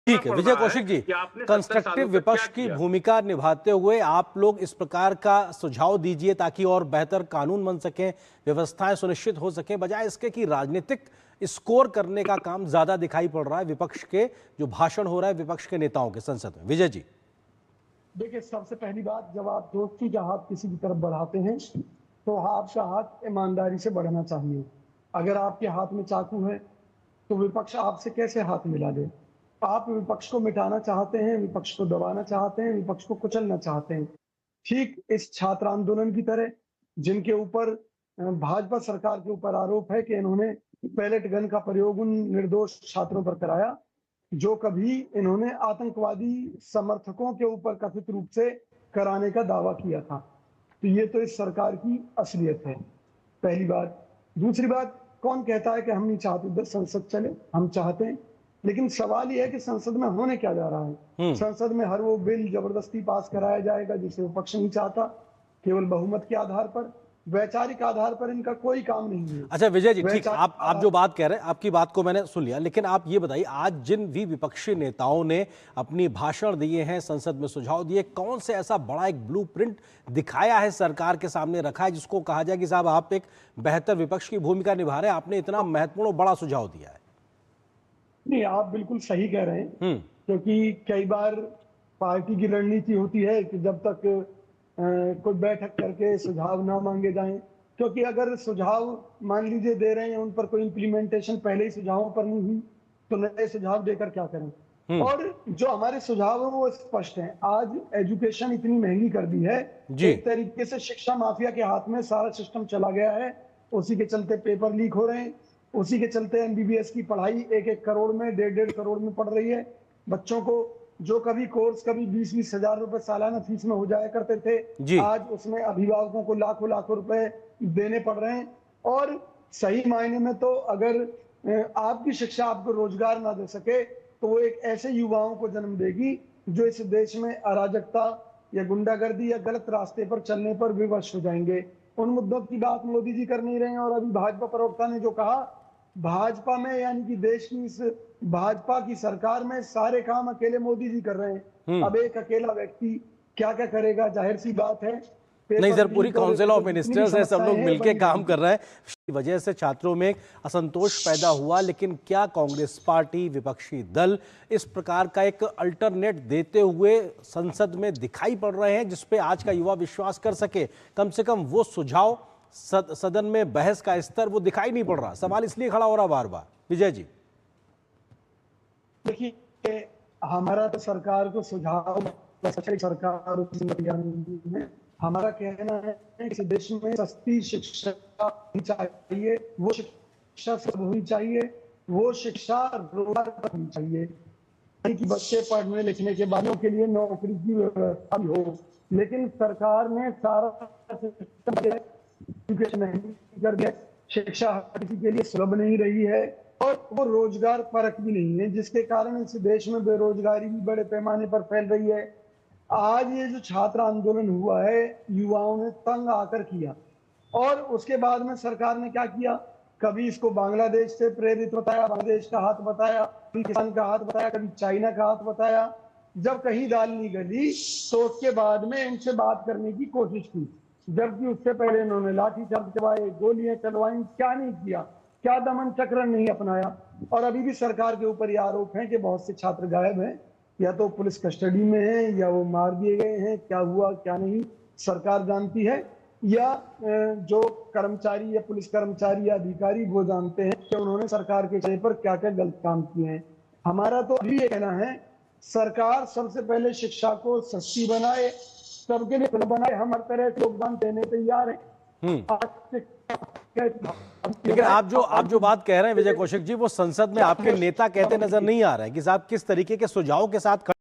ठीक है पड़ विजय रहा है कौशिक जी, कि आपने 70 कंस्ट्रक्टिव सालों तक विपक्ष क्या की किया। भूमिका निभाते हुए आप लोग इस प्रकार का सुझाव दीजिए ताकि और बेहतर कानून बन सकें, व्यवस्थाएं सुनिश्चित हो सकें, बजाय इसके कि राजनीतिक स्कोर करने का काम ज्यादा दिखाई पड़ रहा है विपक्ष के जो भाषण हो रहा है विपक्ष के नेताओं के संसद में। विजय जी। देखिए, सबसे पहली बात, जब आप दोस्ती का हाथ किसी की तरफ बढ़ाते हैं तो आपका हाथ ईमानदारी से बढ़ना चाहिए। अगर आपके हाथ में चाकू है तो विपक्ष आपसे कैसे हाथ मिला दे? आप विपक्ष को मिटाना चाहते हैं, विपक्ष को दबाना चाहते हैं, विपक्ष को कुचलना चाहते हैं। ठीक इस छात्र आंदोलन की तरह, जिनके ऊपर भाजपा सरकार के ऊपर आरोप है कि इन्होंने पैलेट गन का प्रयोग उन निर्दोष छात्रों पर कराया जो कभी इन्होंने आतंकवादी समर्थकों के ऊपर कथित रूप से कराने का दावा किया था। तो ये तो इस सरकार की असलियत है, पहली बात। दूसरी बात, कौन कहता है कि हम नहीं चाहते संसद चले? हम चाहते हैं, लेकिन सवाल ये है कि संसद में होने क्या जा रहा है। संसद में हर वो बिल जबरदस्ती पास कराया जाएगा जिसे विपक्ष नहीं चाहता, केवल बहुमत के आधार पर। वैचारिक आधार पर इनका कोई काम नहीं है। अच्छा विजय जी, ठीक, आप जो बात कह रहे हैं आपकी बात को मैंने सुन लिया, लेकिन आप ये बताइए आज जिन भी विपक्षी नेताओं ने अपनी भाषण दिए हैं, संसद में सुझाव दिए, कौन से ऐसा बड़ा एक ब्लूप्रिंट दिखाया है, सरकार के सामने रखा है जिसको कहा जाए कि साहब आप एक बेहतर विपक्ष की भूमिका निभा रहे हैं, आपने इतना महत्वपूर्ण और बड़ा सुझाव दिया है? नहीं, आप बिल्कुल सही कह रहे हैं, क्योंकि कई बार पार्टी की रणनीति होती है कि जब तक कोई बैठक करके सुझाव ना मांगे जाएं, क्योंकि अगर सुझाव मान लीजिए दे रहे हैं, उन पर कोई इम्प्लीमेंटेशन पहले ही सुझावों पर नहीं हुई तो नए सुझाव देकर क्या करें। और जो हमारे सुझाव है वो स्पष्ट हैं। आज एजुकेशन इतनी महंगी कर दी है, एक तरीके से शिक्षा माफिया के हाथ में सारा सिस्टम चला गया है। उसी के चलते पेपर लीक हो रहे हैं, उसी के चलते एमबीबीएस की पढ़ाई 1-1 करोड़ में, 1.5-1.5 करोड़ में पढ़ रही है। बच्चों को जो कभी कोर्स कभी 20-20 हजार रुपए सालाना फीस में हो जाया करते थे, आज उसमें अभिभावकों को लाखों लाखों रुपए देने पड़ रहे हैं। और सही मायने में तो अगर आपकी शिक्षा आपको रोजगार ना दे सके तो वो एक ऐसे युवाओं को जन्म देगी जो इस देश में अराजकता या गुंडागर्दी या गलत रास्ते पर चलने पर विवश हो जाएंगे। उन मुद्दों की बात मोदी जी कर नहीं रहे हैं। और अभी भाजपा प्रवक्ता ने जो कहा, भाजपा में यानी कि देश की इस भाजपा की सरकार में सारे काम अकेले मोदी जी कर रहे हैं। अब एक अकेला व्यक्ति क्या क्या करेगा, जाहिर सी बात है। नहीं सर, पूरी काउंसिल ऑफ मिनिस्टर्स है, सब लोग मिलकर काम कर रहे हैं। इसकी वजह से छात्रों में असंतोष पैदा हुआ, लेकिन क्या कांग्रेस पार्टी, विपक्षी दल इस प्रकार का एक अल्टरनेट देते हुए संसद में दिखाई पड़ रहे हैं जिसपे आज का युवा विश्वास कर सके? कम से कम वो सुझाव, सदन में बहस का स्तर वो दिखाई नहीं पड़ रहा। सवाल इसलिए खड़ा हो रहा बार बार। विजय जी, देखिए, हमारा तो सरकार को सुझाव, सरकार में हमारा कहना है कि इस देश में सस्ती शिक्षा चाहिए, वो शिक्षा सब होनी चाहिए, वो शिक्षा रोजगार पर होनी चाहिए कि बच्चे पढ़ने लिखने के बाद के लिए नौकरी की व्यवस्था भी हो। लेकिन सरकार ने सारा सिस्टम एजुकेशन कर दिया, शिक्षा किसी के लिए सुलभ नहीं रही है और वो रोजगार परक भी नहीं है, जिसके कारण इस देश में बेरोजगारी भी बड़े पैमाने पर फैल रही है। आज ये जो छात्र आंदोलन हुआ है, युवाओं ने तंग आकर किया और उसके बाद में सरकार ने क्या किया, कभी इसको बांग्लादेश से प्रेरित बताया, बांग्लादेश का हाथ बताया, कभी पाकिस्तान का हाथ बताया, कभी चाइना का हाथ बताया। जब कहीं दाल नहीं गली तो उसके बाद में इनसे बात करने की कोशिश की, जबकि उससे पहले इन्होंने लाठीचार्ज करवाए, गोलियां चलवाई। क्या नहीं किया, क्या दमन चक्र नहीं अपनाया। और अभी भी सरकार के ऊपर ये आरोप है कि बहुत से छात्र गायब हैं, या तो पुलिस कस्टडी में है या वो मार दिए गए हैं। क्या हुआ क्या नहीं सरकार जानती है, या जो कर्मचारी या पुलिस कर्मचारी या अधिकारी वो जानते हैं कि उन्होंने सरकार के चेहरे पर क्या क्या गलत काम किए हैं। हमारा तो अभी ये कहना है, सरकार सबसे पहले शिक्षा को सस्ती बनाए, सबके लिए बनाए। हम हर तरह से योगदान देने तैयार हैं। लेकिन आप जो बात कह रहे हैं विजय कौशिक जी, वो संसद में आपके नेता कहते नजर नहीं आ रहे हैं कि साहब किस तरीके के सुझाव के साथ